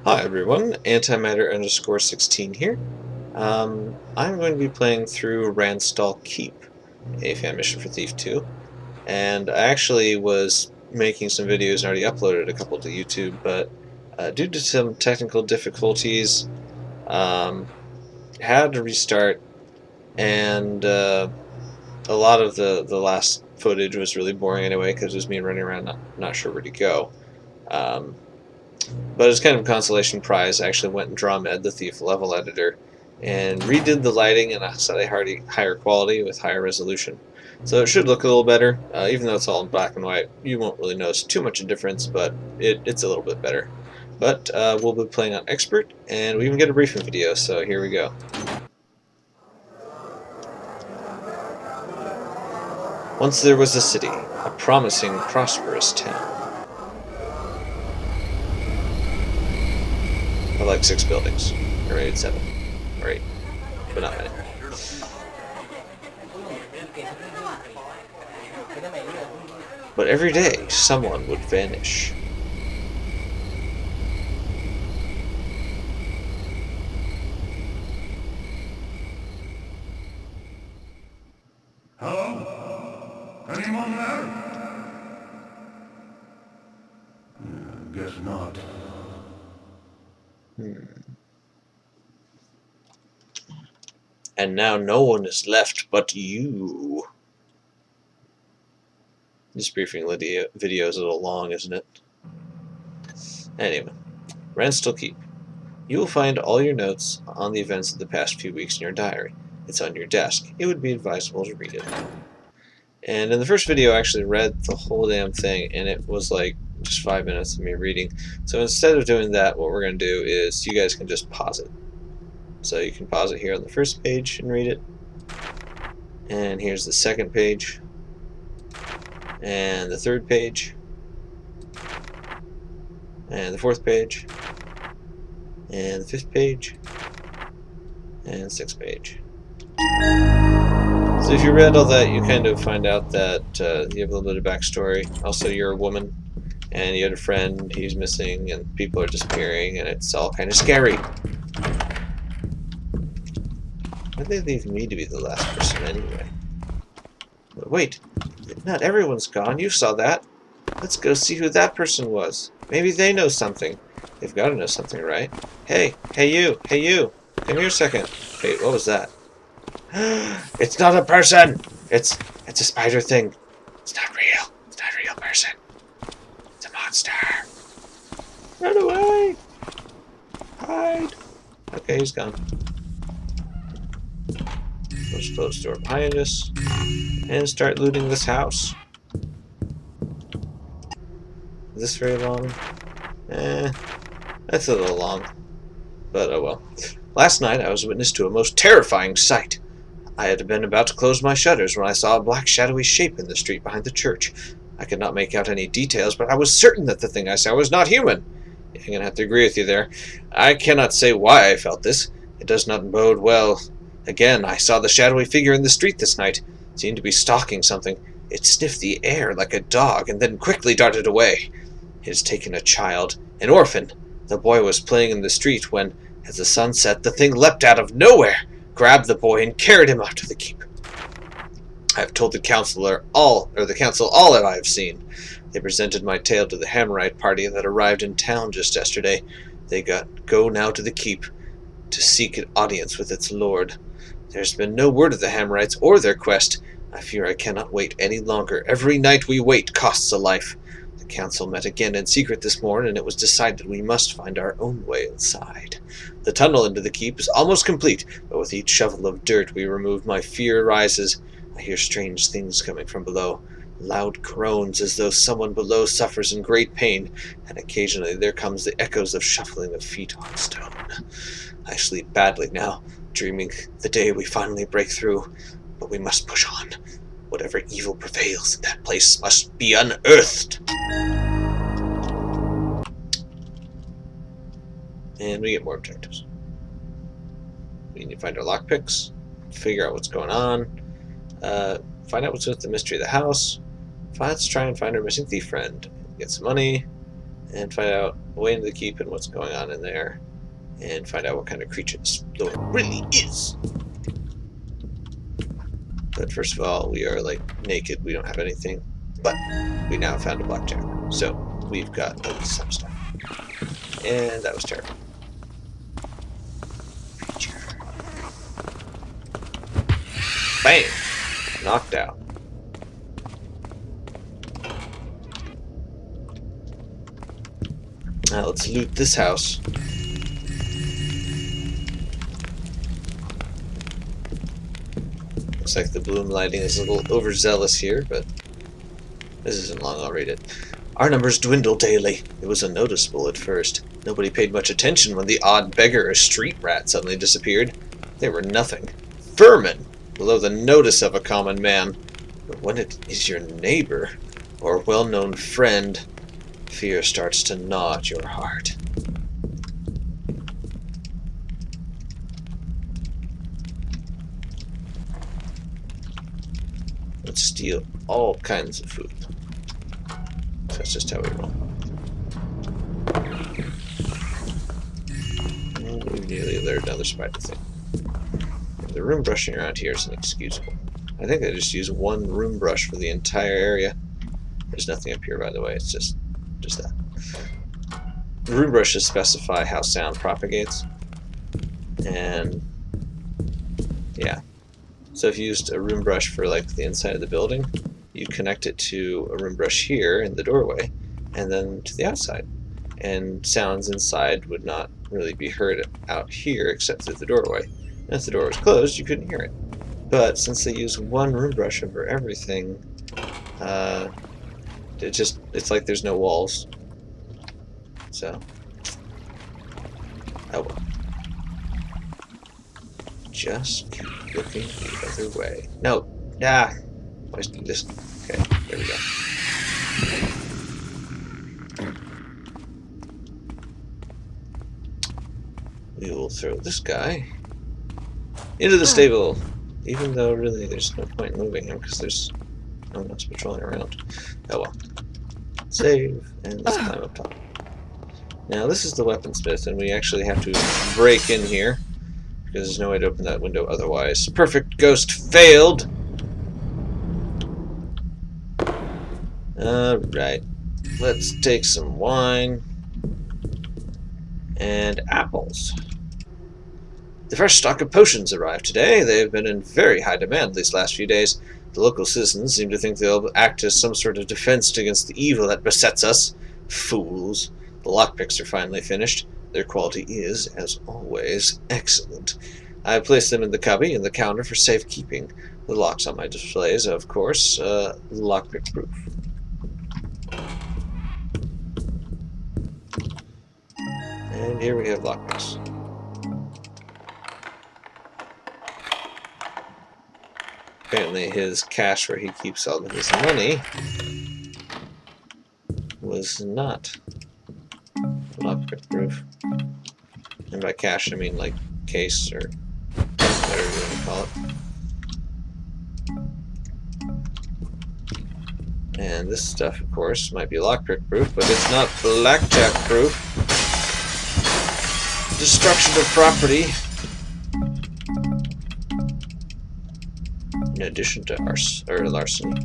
Hi everyone, antimatter_16 here. I'm going to be playing through Ranstall Keep, a fan mission for Thief2, and I actually was making some videos and already uploaded a couple to YouTube, but due to some technical difficulties, had to restart, and a lot of the last footage was really boring anyway because it was me running around not sure where to go. But as kind of a consolation prize, I actually went and draw-med the Thief level editor and redid the lighting in a slightly higher quality with higher resolution. So it should look a little better, even though it's all in black and white. You won't really notice too much of a difference, but it's a little bit better. But we'll be playing on Expert, and we even get a briefing video, so here we go. Once there was a city, a promising, prosperous town. I like 6 buildings. I rated 7. Or 8. But not many. But every day, someone would vanish. Hello? Anyone there? Guess not. And now no one is left but you. This briefing video is a little long, isn't it? Anyway, Ranstall Keep. You will find all your notes on the events of the past few weeks in your diary. It's on your desk. It would be advisable to read it. And in the first video, I actually read the whole damn thing, and it was like just 5 minutes of me reading. So instead of doing that, what we're going to do is you guys can just pause it. So you can pause it here on the first page and read it. And here's the second page. And the third page. And the fourth page. And the fifth page. And the sixth page. So if you read all that, you kind of find out that you have a little bit of backstory. Also, you're a woman, and you had a friend, he's missing, and people are disappearing, and it's all kind of scary. Why'd they leave me to be the last person anyway? But wait, not everyone's gone. You saw that. Let's go see who that person was. Maybe they know something. They've got to know something, right? Hey you, come here a second. Wait, what was that? It's not a person! It's a spider thing. It's not real. It's not a real person. It's a monster. Run away! Hide! Okay, he's gone. Let's close the door behind us and start looting this house. Is this very long? That's a little long. But oh well. Last night I was witness to a most terrifying sight. I had been about to close my shutters when I saw a black shadowy shape in the street behind the church. I could not make out any details, but I was certain that the thing I saw was not human. I'm gonna have to agree with you there. I cannot say why I felt this. It does not bode well. Again, I saw the shadowy figure in the street this night. It seemed to be stalking something. It sniffed the air like a dog and then quickly darted away. It has taken a child, an orphan. The boy was playing in the street when, as the sun set, the thing leapt out of nowhere, grabbed the boy, and carried him out to the keep. I have told the council all that I have seen. They presented my tale to the Hammerite party that arrived in town just yesterday. They go now to the keep to seek an audience with its lord. There's been no word of the Hammerites or their quest. I fear I cannot wait any longer. Every night we wait costs a life. The council met again in secret this morning, and it was decided we must find our own way inside. The tunnel into the keep is almost complete, but with each shovel of dirt we remove, my fear rises. I hear strange things coming from below. Loud groans as though someone below suffers in great pain, and occasionally there comes the echoes of shuffling of feet on stone. I sleep badly now, dreaming the day we finally break through, but we must push on. Whatever evil prevails in that place must be unearthed. And we get more objectives. We need to find our lockpicks, figure out what's going on, find out what's with the mystery of the house. Let's try and find our missing thief friend. Get some money, and find out the way into the keep and what's going on in there, and find out what kind of creature this Lord really is. But first of all, we are like naked, we don't have anything, but we now found a blackjack, so we've got at least some stuff. And that was terrible. Creature. Bam! Knocked out. Now let's loot this house. Looks like the bloom lighting is a little overzealous here, but this isn't long, I'll read it. Our numbers dwindle daily. It was unnoticeable at first. Nobody paid much attention when the odd beggar or street rat suddenly disappeared. They were nothing. Vermin! Below the notice of a common man. But when it is your neighbor, or well-known friend, fear starts to gnaw at your heart. Let's steal all kinds of food. That's just how we roll. And we nearly layered another spider thing. The room brushing around here is inexcusable. I think I just use one room brush for the entire area. There's nothing up here, by the way. It's just that. The room brushes specify how sound propagates. And yeah. So if you used a room brush for like the inside of the building, you connect it to a room brush here in the doorway, and then to the outside. And sounds inside would not really be heard out here except through the doorway. And if the door was closed, you couldn't hear it. But since they use one room brush over everything, it's like there's no walls. So, oh well. Just keep looking the other way. No, let's do this. Okay, there we go. We will throw this guy into the stable, even though really there's no point in moving him because there's no one else patrolling around. Oh well. Save, and let's climb up top. Now this is the weaponsmith, and we actually have to break in here because there's no way to open that window otherwise. Perfect ghost failed! Alright, let's take some wine and apples. The first stock of potions arrived today. They have been in very high demand these last few days. The local citizens seem to think they'll act as some sort of defense against the evil that besets us. Fools. The lockpicks are finally finished. Their quality is, as always, excellent. I have placed them in the cubby and the counter for safekeeping. The locks on my displays, of course, lockpick proof. And here we have lockpicks. Apparently his cache where he keeps all of his money was not lockpick proof. And by cache I mean like case or whatever you want to call it. And this stuff, of course, might be lockpick proof, but it's not blackjack proof. Destruction of property. In addition to larceny.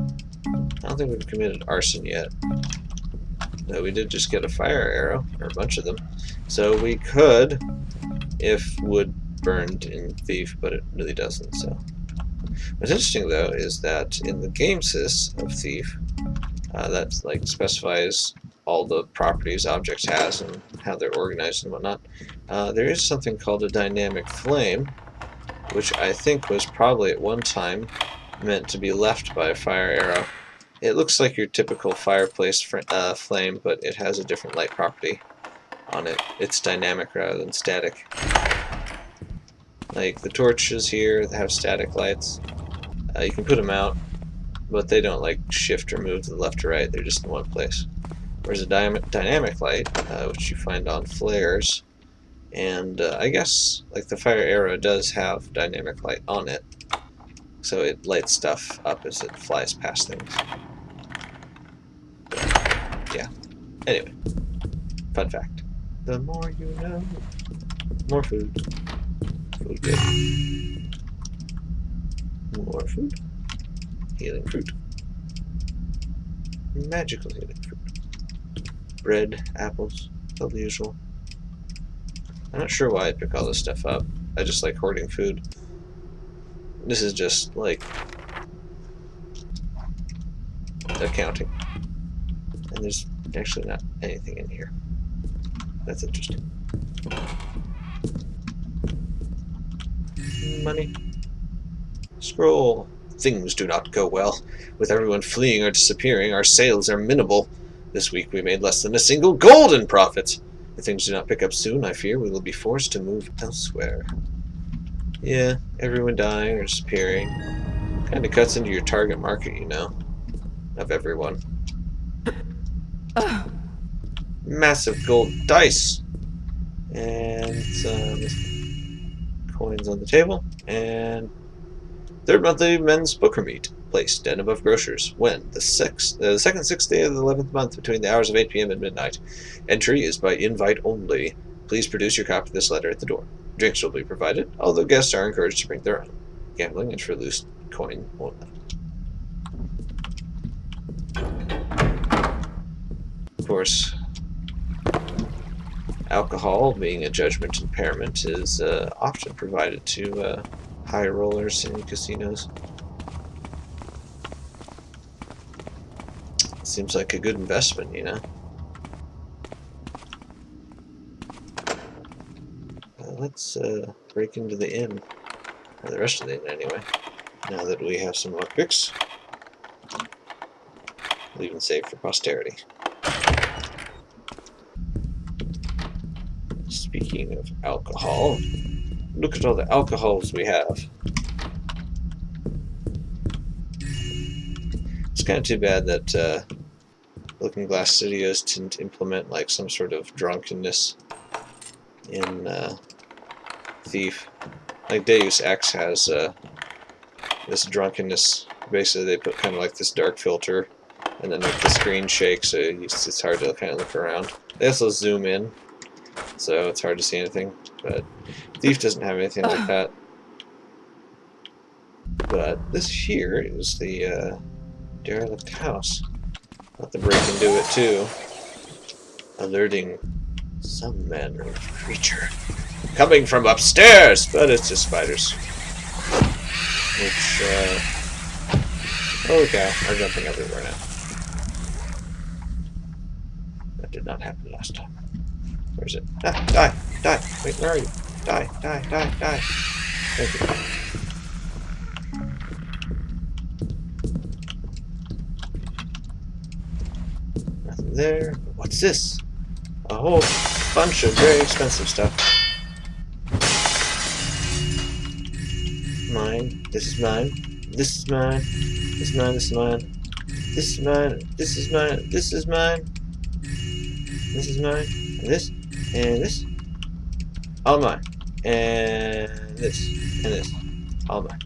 I don't think we've committed arson yet. No, we did just get a fire arrow, or a bunch of them. So we could, if wood burned in Thief, but it really doesn't, so. What's interesting, though, is that in the game sys of Thief, that like specifies all the properties objects has and how they're organized and whatnot, there is something called a dynamic flame, which I think was probably at one time meant to be left by a fire arrow. It looks like your typical fireplace flame, but it has a different light property on it. It's dynamic rather than static. Like the torches here that have static lights, you can put them out, but they don't like shift or move to the left or right. They're just in one place. Whereas a dynamic light, which you find on flares, and I guess like the fire arrow does have dynamic light on it, so it lights stuff up as it flies past things. But, yeah. Anyway, fun fact. The more you know. More food. Food good. More food. Healing fruit. Magical healing fruit. Bread, apples, all the usual. I'm not sure why I pick all this stuff up. I just like hoarding food. This is just like accounting. And there's actually not anything in here. That's interesting. Money. Scroll. Things do not go well. With everyone fleeing or disappearing, our sales are minimal. This week we made less than a single gold in profits. If things do not pick up soon, I fear we will be forced to move elsewhere. Yeah, everyone dying or disappearing. Kind of cuts into your target market, you know. Of everyone. Massive gold dice. And some coins on the table. And third monthly men's booker meet. Placed den above grocers. When? The second 6th day of the 11th month between the hours of 8 p.m. and midnight. Entry is by invite only. Please produce your copy of this letter at the door. Drinks will be provided, although guests are encouraged to bring their own. Gambling is for loose coin only. Of course, alcohol, being a judgment impairment, is often provided to high rollers in casinos. Seems like a good investment, you know. Let's break into the inn, or the rest of the inn anyway, now that we have some lockpicks. We'll even save for posterity. Speaking of alcohol, look at all the alcohols we have. It's kind of too bad that Looking Glass Studios didn't implement like some sort of drunkenness in Thief. Like Deus Ex has this drunkenness. Basically, they put kind of like this dark filter, and then like the screen shakes, so it's hard to kind of look around. They also zoom in, so it's hard to see anything. But Thief doesn't have anything like that. But this here is the derelict house. Let the break into it too, alerting some manner of creature coming from upstairs, but it's just spiders. Which, holy cow, are jumping everywhere now. That did not happen last time. Where is it? Ah, die! Die! Wait, where are you? Die! Die! Die! Die! Thank you. Nothing there. What's this? A whole bunch of very expensive stuff. Mine. This is mine. This is mine. This is mine. This is mine. This is mine. This is mine. This is mine. This is mine. And this. And this. All mine. And this. And this. All mine.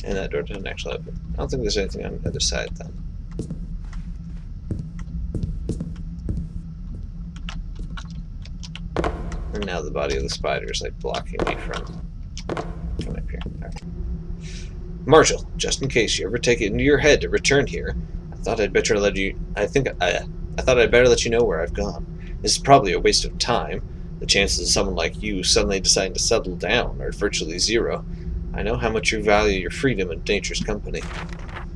And that door doesn't actually open. I don't think there's anything on the other side then. And now the body of the spider is like blocking me from coming up here. Right. Marshall, just in case you ever take it into your head to return here, I thought I'd better let you. I thought I'd better let you know where I've gone. This is probably a waste of time. The chances of someone like you suddenly deciding to settle down are virtually zero. I know how much you value your freedom and dangerous company.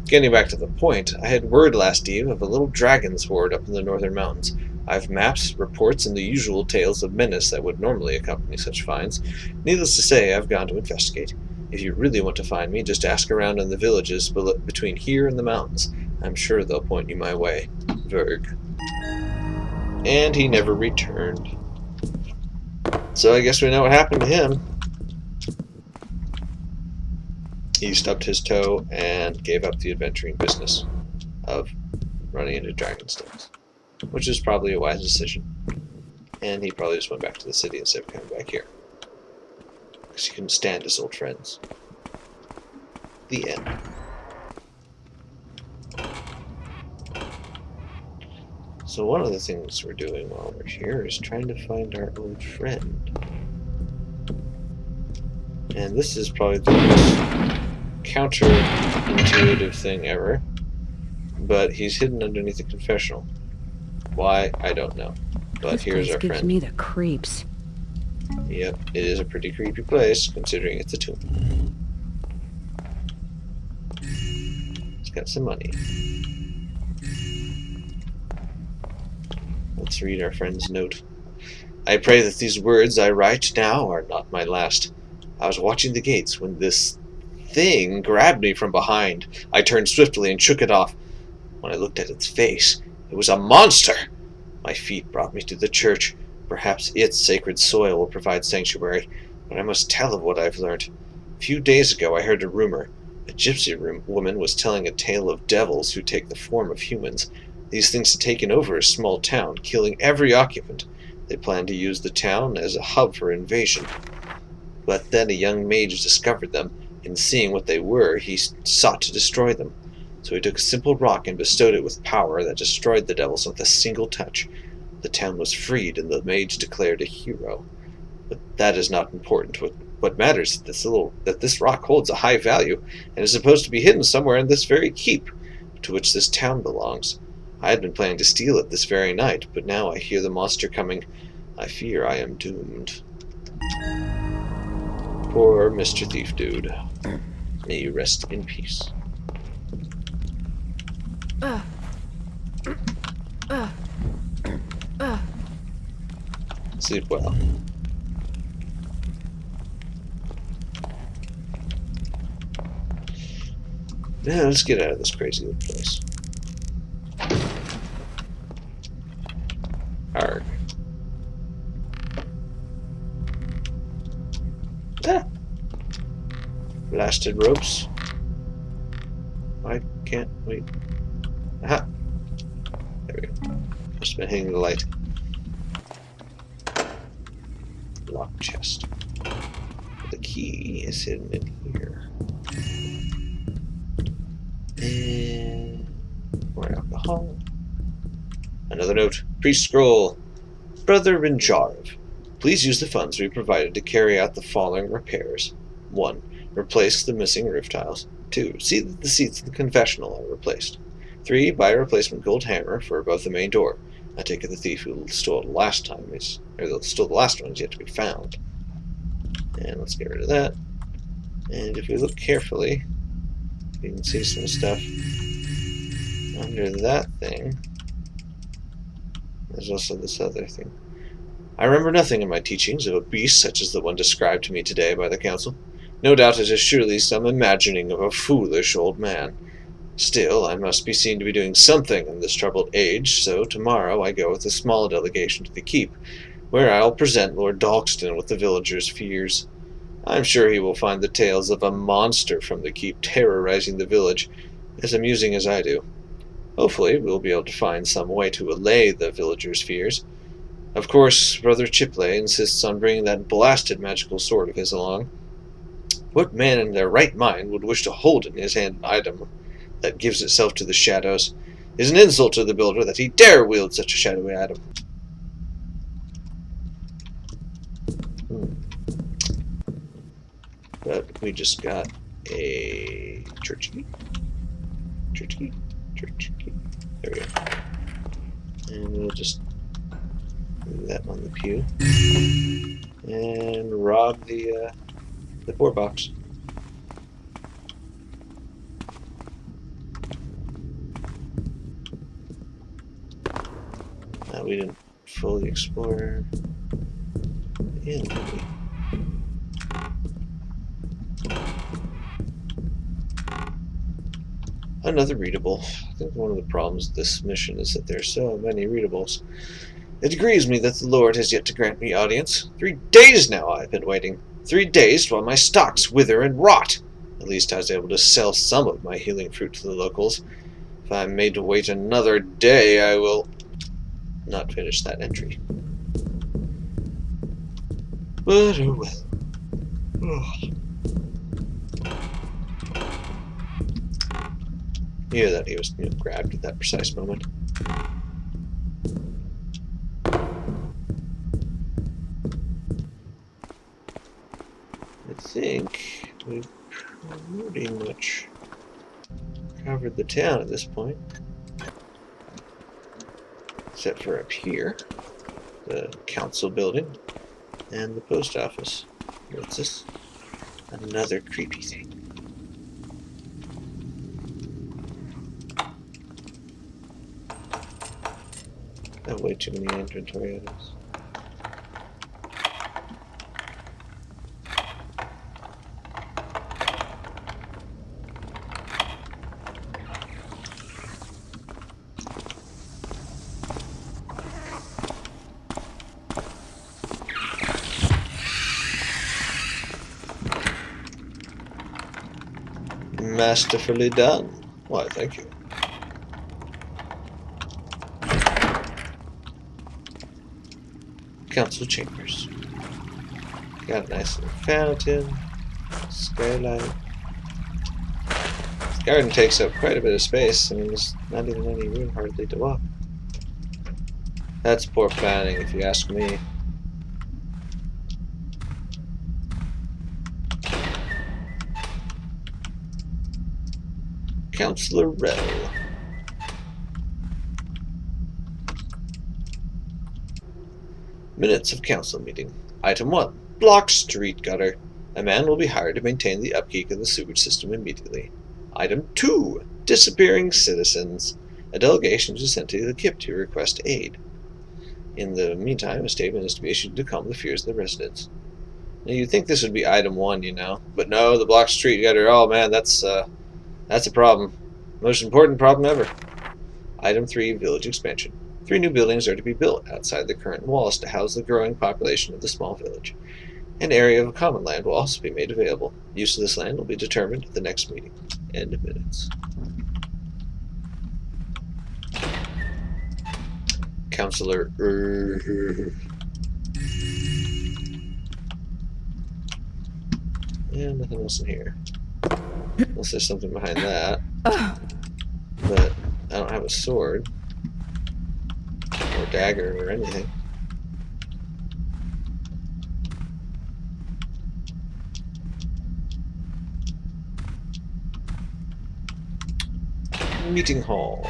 Getting back to the point, I had word last eve of a little dragon's horde up in the northern mountains. I have maps, reports, and the usual tales of menace that would normally accompany such finds. Needless to say, I've gone to investigate. If you really want to find me, just ask around in the villages between here and the mountains. I'm sure they'll point you my way. Verg. And he never returned. So I guess we know what happened to him. He stubbed his toe and gave up the adventuring business of running into dragonstones, which is probably a wise decision. And he probably just went back to the city instead of coming back here, because he couldn't stand his old friends. The end. So one of the things we're doing while we're here is trying to find our old friend. And this is probably the most counterintuitive thing ever. But he's hidden underneath the confessional. Why? I don't know. But This here's place our gives friend. me the creeps. Yep, it is a pretty creepy place, considering it's a tomb. It's got some money. Let's read our friend's note. I pray that these words I write now are not my last. I was watching the gates when this thing grabbed me from behind. I turned swiftly and shook it off. When I looked at its face, it was a monster! My feet brought me to the church. Perhaps its sacred soil will provide sanctuary, but I must tell of what I've learned. A few days ago I heard a rumor. A gypsy woman was telling a tale of devils who take the form of humans. These things had taken over a small town, killing every occupant. They planned to use the town as a hub for invasion. But then a young mage discovered them, and seeing what they were, he sought to destroy them. So he took a simple rock and bestowed it with power that destroyed the devils with a single touch. The town was freed, and the mage declared a hero. But that is not important. What matters is that this rock holds a high value, and is supposed to be hidden somewhere in this very keep, to which this town belongs. I had been planning to steal it this very night, but now I hear the monster coming. I fear I am doomed. Poor Mr. Thief Dude. May you rest in peace. Sleep well. Now let's get out of this crazy little place. Arg. Ah! Blasted ropes. I can't wait. Aha! There we go. Must have been hitting the light. Lock chest. The key is hidden in here. And more alcohol. Another note. Priest scroll. Brother Ranjeya, please use the funds we provided to carry out the following repairs. 1. Replace the missing roof tiles. 2. See that the seats in the confessional are replaced. 3. Buy a replacement gold hammer for above the main door. I take it the thief who stole it the last one is yet to be found. And let's get rid of that. And if we look carefully, you can see some stuff under that thing. There's also this other thing. I remember nothing in my teachings of a beast such as the one described to me today by the council. No doubt it is surely some imagining of a foolish old man. Still, I must be seen to be doing something in this troubled age, so tomorrow I go with a small delegation to the keep, where I'll present Lord Dalkstan with the villagers' fears. I'm sure he will find the tales of a monster from the keep terrorizing the village as amusing as I do. Hopefully, we'll be able to find some way to allay the villagers' fears. Of course, Brother Chipley insists on bringing that blasted magical sword of his along. What man in their right mind would wish to hold in his hand an item that gives itself to the shadows? It is an insult to the builder that he dare wield such a shadowy item. But we just got a church key. Church key. Church key. There we go. And we'll just move that on the pew. And rob the poor box. We didn't fully explore the inn, did we? Another readable. I think one of the problems with this mission is that there are so many readables. It grieves me that the Lord has yet to grant me audience. 3 days now I've been waiting. 3 days while my stocks wither and rot. At least I was able to sell some of my healing fruit to the locals. If I'm made to wait another day, I will not finish that entry. But oh well. Oh. Yeah, that he was grabbed at that precise moment. think we've pretty much covered the town at this point. Except for up here. The council building. And the post office. What's this? Another creepy thing. I have way too many inventory items. Masterfully done. Why, thank you. Council chambers. Got a nice little fountain, skylight. The garden takes up quite a bit of space. I mean, there's not even any room hardly to walk. That's poor planning, if you ask me. Councillor Rell. Minutes of council meeting. Item 1. Block street gutter. A man will be hired to maintain the upkeep of the sewage system immediately. Item 2. Disappearing citizens. A delegation is sent to the Keep to request aid. In the meantime, a statement is to be issued to calm the fears of the residents. Now, you'd think this would be item 1, you know. But no, the block street gutter, oh man, that's a problem. Most important problem ever. Item 3. Village expansion. 3 new buildings are to be built outside the current walls to house the growing population of the small village. An area of common land will also be made available. Use of this land will be determined at the next meeting. End of minutes. Councillor. Yeah, nothing else in here. Unless there's something behind that. But I don't have a sword. Or dagger or anything. Meeting hall.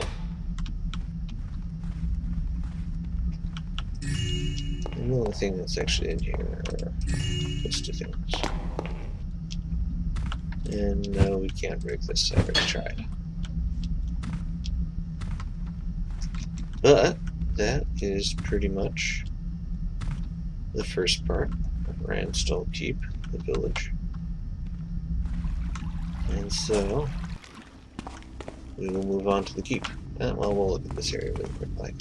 And the only thing that's actually in here are those 2 things. And no, we can't break this. I already tried. But that is pretty much the first part of Ranstall Keep, the village. And so we will move on to the keep. And well, we'll look at this area really quick. Like,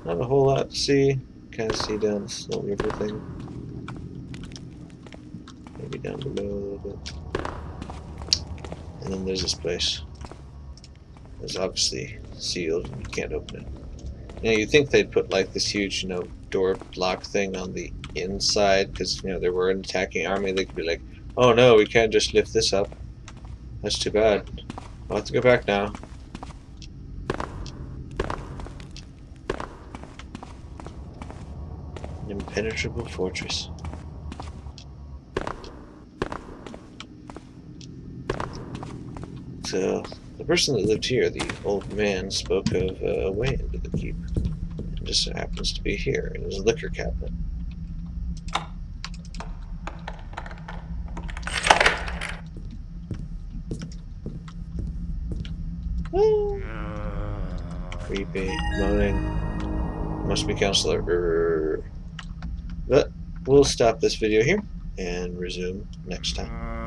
not a whole lot to see. Kind of see down this little river thing. Maybe down below a little bit. And then there's this place. It's obviously sealed and you can't open it. You know, you'd think they'd put like this huge, you know, door lock thing on the inside because, you know, there were an attacking army. They could be like, oh no, we can't just lift this up. That's too bad. I'll have to go back now. An impenetrable fortress. So, the person that lived here, the old man, spoke of a way into the keep. It just so happens to be here, in his liquor cabinet. Creepy, moaning. Must be Counselor. But we'll stop this video here and resume next time.